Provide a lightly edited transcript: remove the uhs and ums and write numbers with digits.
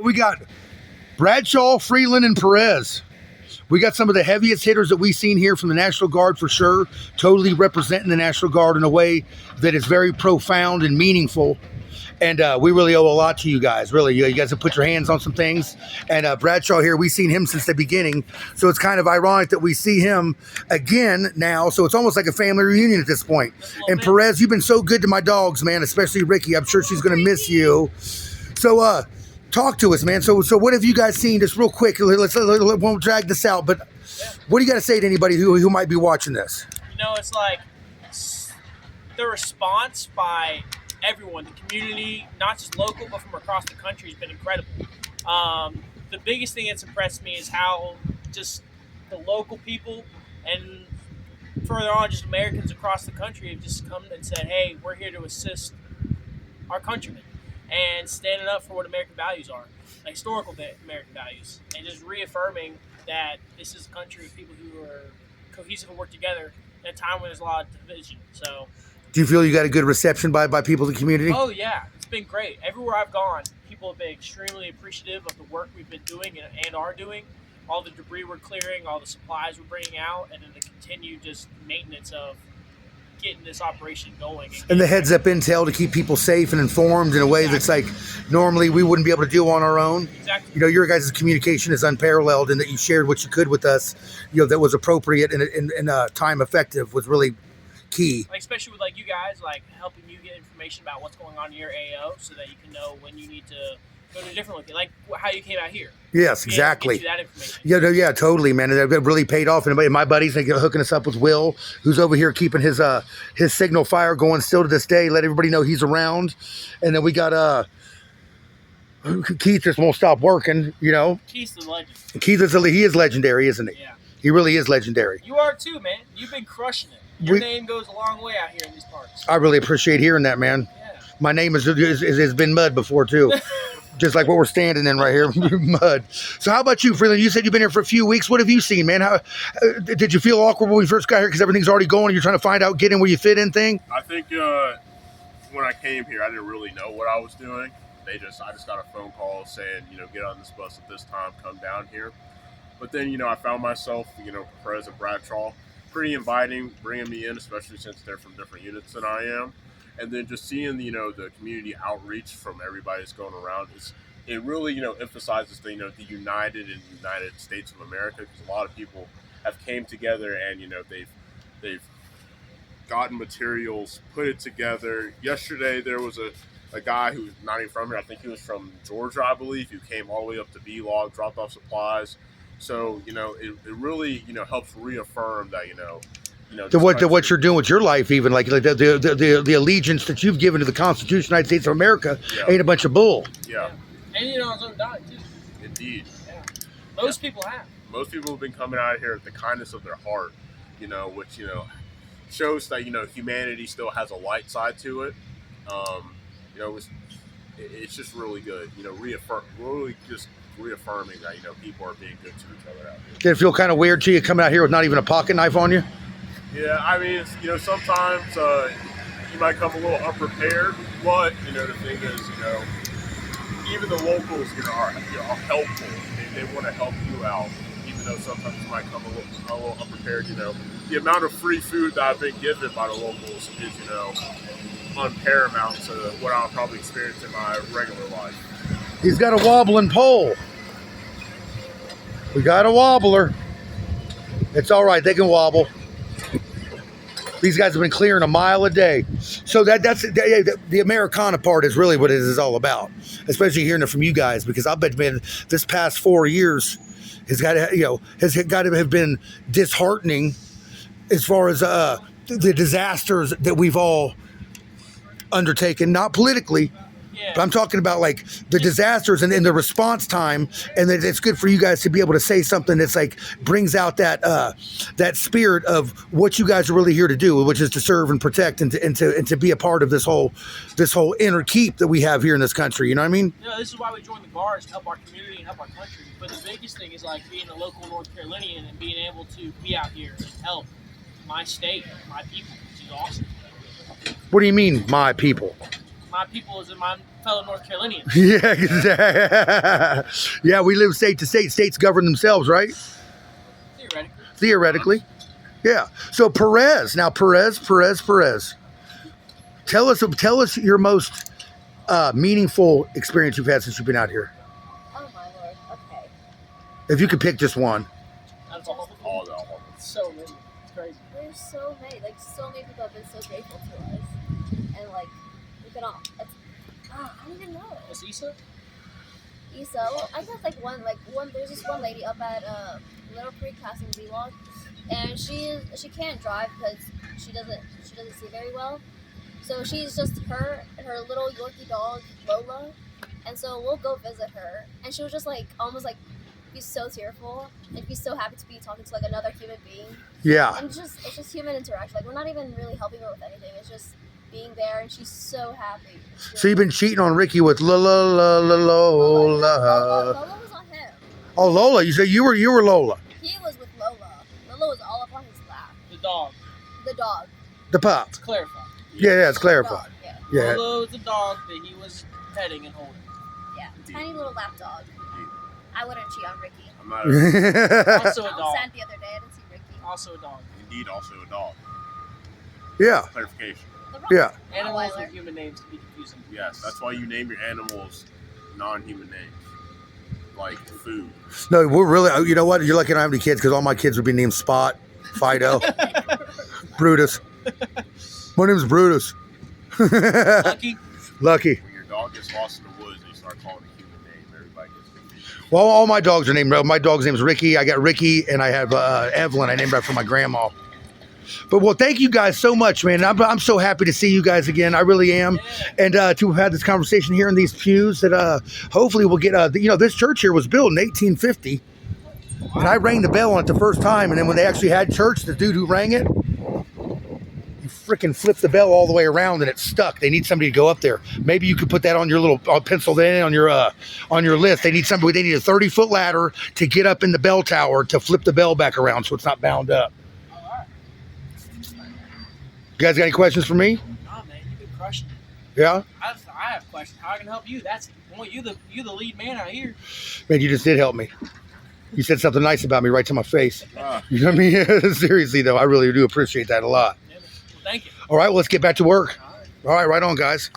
We got Bradshaw, Freeland, and Perez. We got some of the heaviest hitters that we've seen here from the National Guard for sure, totally representing the National Guard in a way that is very profound and meaningful. And we really owe a lot to you guys. Really, you guys have put your hands on some things. And Bradshaw here, we've seen him since the beginning. So it's kind of ironic that we see him again now. So it's almost like a family reunion at this point. And Perez, you've been so good to my dogs, man, especially Ricky. I'm sure she's going to miss you. So talk to us, man. So what have you guys seen? Just real quick, let's won't drag this out. But what do you got to say to anybody who might be watching this? You know, it's like the response by everyone, the community, not just local, but from across the country, has been incredible. The biggest thing that's impressed me is how just the local people and further on, just Americans across the country have just come and said, hey, we're here to assist our countrymen and standing up for what American values are, like historical American values, and just reaffirming that this is a country of people who are cohesive and work together in a time when there's a lot of division. So, do you feel you got a good reception by people in the community? Oh yeah, it's been great. Everywhere I've gone, people have been extremely appreciative of the work we've been doing and are doing, all the debris we're clearing, all the supplies we're bringing out, and then the continued just maintenance of getting this operation going. And the heads up intel to keep people safe and informed in a way that's like normally we wouldn't be able to do on our own. Exactly. You know, your guys' communication is unparalleled in that you shared what you could with us, you know, that was appropriate and time effective was really key. Like, especially with like you guys, like helping you get information about what's going on in your AO so that you can know when you need to go to a different location, like how you came out here. Yes, exactly. That information. Yeah, totally, man. And it really paid off. And my buddies, like, hooking us up with Will, who's over here keeping his signal fire going still to this day. Let everybody know he's around. And then we got Keith just won't stop working. You know, Keith's the legend. Keith he is legendary, isn't he? Yeah, he really is legendary. You are too, man. You've been crushing it. Your name goes a long way out here in these parts. I really appreciate hearing that, man. Yeah. My name has been mud before too. Just like what we're standing in right here, mud. So how about you, Freeland? You said you've been here for a few weeks. What have you seen, man? How did you feel awkward when we first got here because everything's already going and you're trying to find out, get in where you fit in thing? I think when I came here, I didn't really know what I was doing. I just got a phone call saying, you know, get on this bus at this time, come down here. But then, you know, I found myself, you know, Perez and Bradshaw pretty inviting, bringing me in, especially since they're from different units than I am. And then just seeing, you know, the community outreach from everybody that's going around, it really, you know, emphasizes the, you know, the United States of America, because a lot of people have came together and, you know, they've gotten materials, put it together. Yesterday there was a guy who's not even from here. I think he was from Georgia, I believe, who came all the way up to B-Log, dropped off supplies. So, you know, it really, you know, helps reaffirm that, you know, what you're doing with your life, even like the allegiance that you've given to the Constitution of the United States of America ain't a bunch of bull. Yeah. And you know, his own dog too. Indeed. Yeah. Most people have. Most people have been coming out of here with the kindness of their heart, you know, which, you know, shows that, you know, humanity still has a light side to it. You know, it's just really good, you know, reaffirming that, you know, people are being good to each other out here. Did it feel kind of weird to you coming out here with not even a pocket knife on you? Yeah, I mean, it's, you know, sometimes you might come a little unprepared, but, you know, the thing is, you know, even the locals, you know, are helpful. They want to help you out, even though sometimes you might come a little unprepared. You know, the amount of free food that I've been given by the locals is, you know, unparamount to what I'll probably experience in my regular life. He's got a wobbling pole. We got a wobbler. It's all right. They can wobble. These guys have been clearing a mile a day. So that's the Americana part is really what it is all about, especially hearing it from you guys, because I bet, man, this past 4 years has got to have been disheartening as far as the disasters that we've all undertaken, not politically, but I'm talking about like the disasters and the response time, and that it's good for you guys to be able to say something that's like brings out that spirit of what you guys are really here to do, which is to serve and protect and to be a part of this whole inner keep that we have here in this country. You know what I mean? Yeah, this is why we joined the Guards, to help our community and help our country. But the biggest thing is like being a local North Carolinian and being able to be out here and help my state, my people, which is awesome. What do you mean, my people? my people as in my fellow North Carolinians. Yeah, exactly. Yeah, we live state to state. States govern themselves, right? Theoretically. Yeah. So Perez. Now Perez. Tell us your most meaningful experience you've had since you've been out here. Oh my lord. Okay. If you could pick just one. That's all. All of them. So many. It's crazy. There's so many, like so many people have been so grateful to us, and like we could all. I don't even know. Was Issa? Issa, well, I guess like one. There's this one lady up at Little Creek Castle Vlog, and she can't drive because she doesn't see very well. So she's just her little Yorkie dog Lola, and so we'll go visit her, and she was just like almost like be so tearful and be so happy to be talking to like another human being. Yeah. And it's just human interaction. Like we're not even really helping her with anything. It's just being there, and she's so happy. So you've been cheating on Ricky with Lola. Lola was on him. Oh, Lola. You said you were Lola. He was with Lola. Lola was all up on his lap. The dog. The dog. The pup. Let's clarify. Yeah, it's clarified. Dog, yeah. Yeah. Lolo is the dog that he was petting and holding. Yeah. Tiny little lap dog. I wouldn't cheat on Ricky. I'm not a, Also a I was dog. sad the other day. I didn't see Ricky. Also a dog. indeed also a dog. Yeah. Clarification. Yeah. Animals Rottweiler. with human names can be confusing. Yes, that's why you name your animals non-human names, like food. No, we're really. You know what? You're lucky I don't have any kids because all my kids would be named Spot, Fido, Brutus. My name's Brutus. Lucky. Lucky. When your dog gets lost in the woods and you start calling a human name, everybody gets confused. Well, all my dogs are named. My dog's name's Ricky. I got Ricky, and I have Evelyn. I named her after my grandma. But well, thank you guys so much, man. I'm so happy to see you guys again. I really am, and to have had this conversation here in these pews. That hopefully we'll get. This church here was built in 1850, and I rang the bell on it the first time. And then when they actually had church, the dude who rang it, he freaking flipped the bell all the way around, and it stuck. They need somebody to go up there. Maybe you could put that on your little pencil then on your list. They need somebody. They need a 30-foot ladder to get up in the bell tower to flip the bell back around so it's not bound up. You guys got any questions for me? Nah, man, you've been crushing it. Yeah? I have a question. How I can help you? You the lead man out here. Man, you just did help me. You said something nice about me right to my face. Ah. You know what I mean? Seriously, though, I really do appreciate that a lot. Well, thank you. All right, well, let's get back to work. All right, right on, guys.